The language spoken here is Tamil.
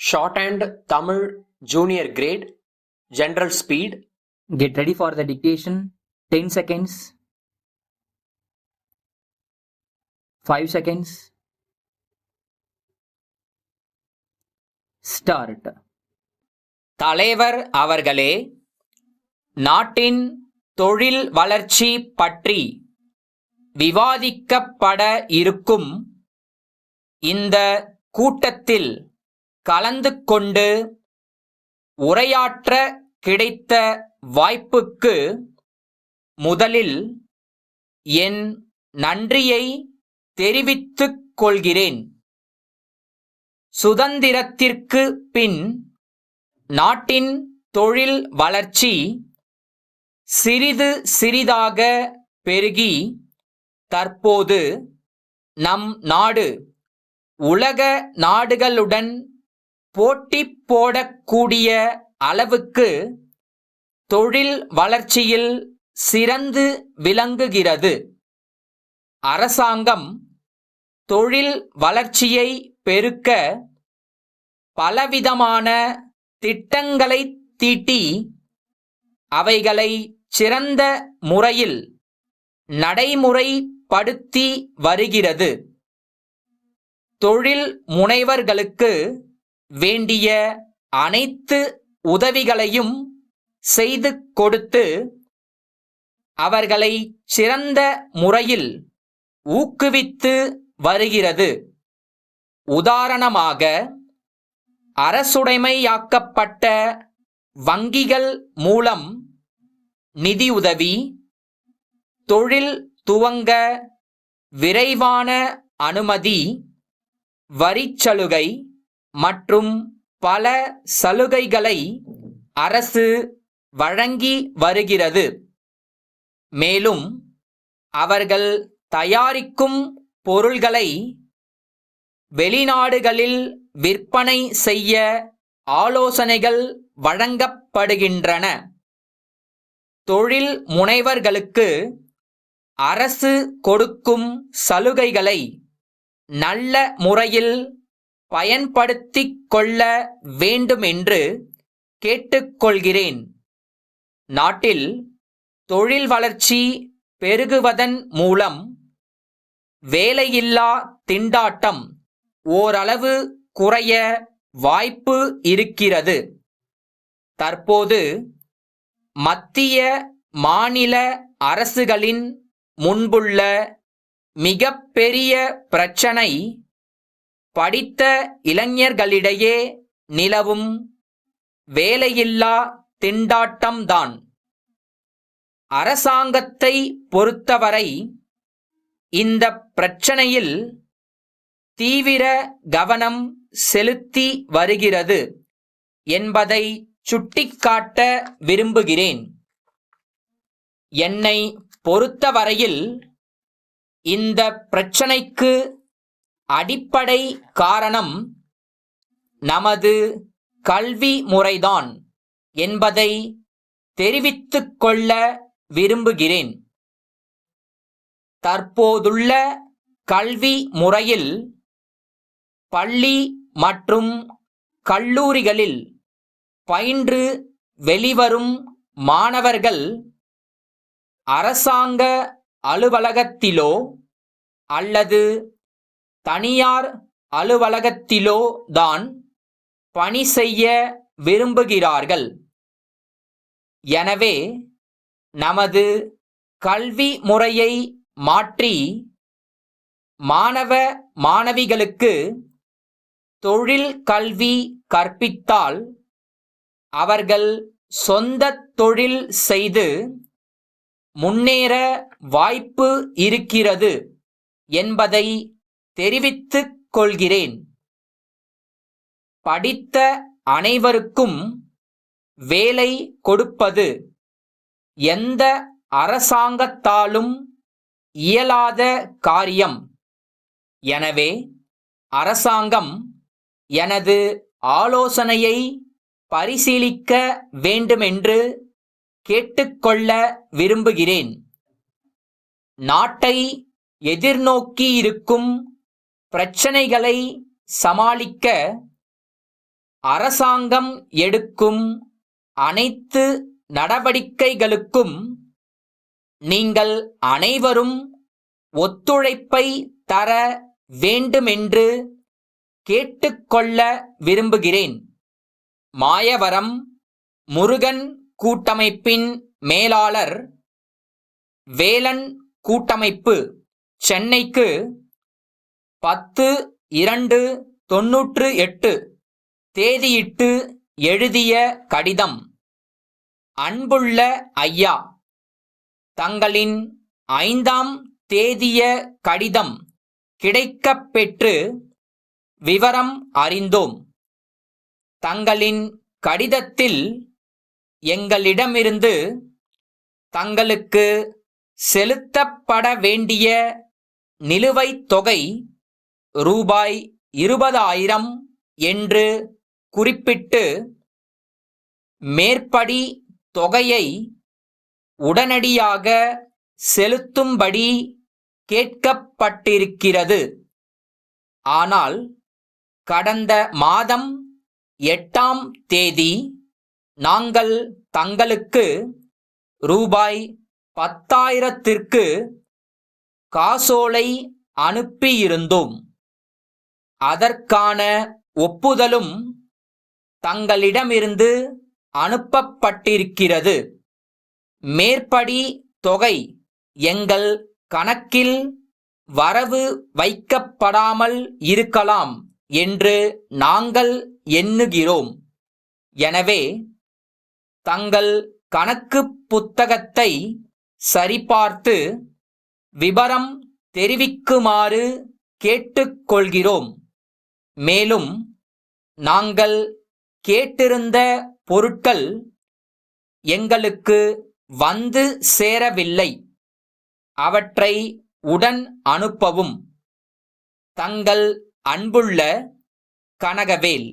Shorthand Tamil Junior Grade General Speed. Get ready for the dictation. 10 seconds. 5 seconds. Start. தலைவர் அவர்களே, நாட்டின் தொழில் வளர்ச்சி பற்றி விவாதிக்கப்பட இருக்கும் இந்த கூட்டத்தில் கலந்து கொண்டு உரையாற்ற கிடைத்த வாய்ப்புக்கு முதலில் என் நன்றியை தெரிவித்துக் கொள்கிறேன். சுதந்திரத்திற்கு பின் நாட்டின் தொழில் வளர்ச்சி சிறிது சிறிதாக பெருகி தற்போது நம் நாடு உலக நாடுகளுடன் போட்டி போடக்கூடிய அளவுக்கு தொழில் வளர்ச்சியில் சிறந்து விளங்குகிறது. அரசாங்கம் தொழில் வளர்ச்சியை பெருக்க பலவிதமான திட்டங்களை தீட்டி அவைகளை சிறந்த முறையில் நடைமுறைப்படுத்தி வருகிறது. தொழில் முனைவர்களுக்கு வேண்டிய அனைத்து உதவிகளையும் செய்து கொடுத்து அவர்களை சிறந்த முறையில் ஊக்குவித்து வருகிறது. உதாரணமாக, அரசுடைமையாக்கப்பட்ட வங்கிகள் மூலம் நிதியுதவி, தொழில் துவங்க விரைவான அனுமதி, வரிச்சலுகை மற்றும் பல சலுகைகளை அரசு வழங்கி வருகிறது. மேலும் அவர்கள் தயாரிக்கும் பொருள்களை வெளிநாடுகளில் விற்பனை செய்ய ஆலோசனைகள் வழங்கப்படுகின்றன. தொழில் முனைவர்களுக்கு அரசு கொடுக்கும் சலுகைகளை நல்ல முறையில் பயன்படுத்திக் கொள்ள வேண்டுமென்று கேட்டுக்கொள்கிறேன். நாட்டில் தொழில் வளர்ச்சி பெருகுவதன் மூலம் வேலையில்லா திண்டாட்டம் ஓரளவு குறைய வாய்ப்பு இருக்கிறது. தற்போது மத்திய மாநில அரசுகளின் முன்புள்ள மிகப்பெரிய பிரச்சனை படித்த இளைஞர்களிடையே நிலவும் வேலையில்லா திண்டாட்டம்தான். அரசாங்கத்தை பொறுத்தவரை இந்த பிரச்சனையில் தீவிர கவனம் செலுத்தி வருகிறது என்பதை சுட்டிக்காட்ட விரும்புகிறேன். என்னை பொறுத்தவரையில் இந்த பிரச்சனைக்கு அடிப்படை காரணம் நமது கல்வி முறைதான் என்பதை தெரிவித்துக் கொள்ள விரும்புகிறேன். தற்போதுள்ள கல்வி முறையில் பள்ளி மற்றும் கல்லூரிகளில் பயின்று வெளிவரும் மாணவர்கள் அரசாங்க அலுவலகத்திலோ அல்லது தனியார் அலுவலகத்திலோ தான் பணி செய்ய விரும்புகிறார்கள். எனவே நமது கல்வி முறையை மாற்றி மாணவ மாணவிகளுக்கு தொழில் கல்வி கற்பித்தால் அவர்கள் சொந்த தொழில் செய்து முன்னேற வாய்ப்பு இருக்கிறது என்பதை தெரிவித்துக் கொள்கிறேன். படித்த அனைவருக்கும் வேலை கொடுப்பது எந்த அரசாங்கத்தாலும் இயலாத காரியம். எனவே அரசாங்கம் எனது ஆலோசனையை பரிசீலிக்க வேண்டுமென்று கேட்டுக்கொள்ள விரும்புகிறேன். நாட்டை எதிர்நோக்கியிருக்கும் பிரச்சனைகளை சமாளிக்க அரசாங்கம் எடுக்கும் அனைத்து நடவடிக்கைகளுக்கும் நீங்கள் அனைவரும் ஒத்துழைப்பை தர வேண்டுமென்று கேட்டுக்கொள்ள விரும்புகிறேன். மாயவரம் முருகன் கூட்டமைப்பின் மேலாளர், வேலன் கூட்டமைப்பு, சென்னைக்கு 10/2/98 தேதியிட்டு எழுதிய கடிதம். அன்புள்ள ஐயா, தங்களின் 5ஆம் தேதிய கடிதம் கிடைக்கப் பெற்று விவரம் அறிந்தோம். தங்களின் கடிதத்தில் எங்களிடமிருந்து தங்களுக்கு செலுத்தப்பட வேண்டிய நிலுவைத் தொகை ரூபாய் 20,000 என்று குறிப்பிட்டு மேற்படி தொகையை உடனடியாக செலுத்தும்படி கேட்கப்பட்டிருக்கிறது. ஆனால் கடந்த மாதம் 8ஆம் தேதி நாங்கள் தங்களுக்கு ரூபாய் 10,000ற்கு காசோலை அனுப்பியிருந்தோம். அதற்கான ஒப்புதலும் தங்களிடமிருந்து அனுப்பப்பட்டிருக்கிறது. மேற்படி தொகை எங்கள் கணக்கில் வரவு வைக்கப்படாமல் இருக்கலாம் என்று நாங்கள் எண்ணுகிறோம். எனவே தங்கள் கணக்கு புத்தகத்தை சரிபார்த்து விபரம் தெரிவிக்குமாறு கேட்டுக்கொள்கிறோம். மேலும் நாங்கள் கேட்டிருந்த பொருட்கள் எங்களுக்கு வந்து சேரவில்லை. அவற்றை உடன் அனுப்பவும். தங்கள் அன்புள்ள கனகவேல்.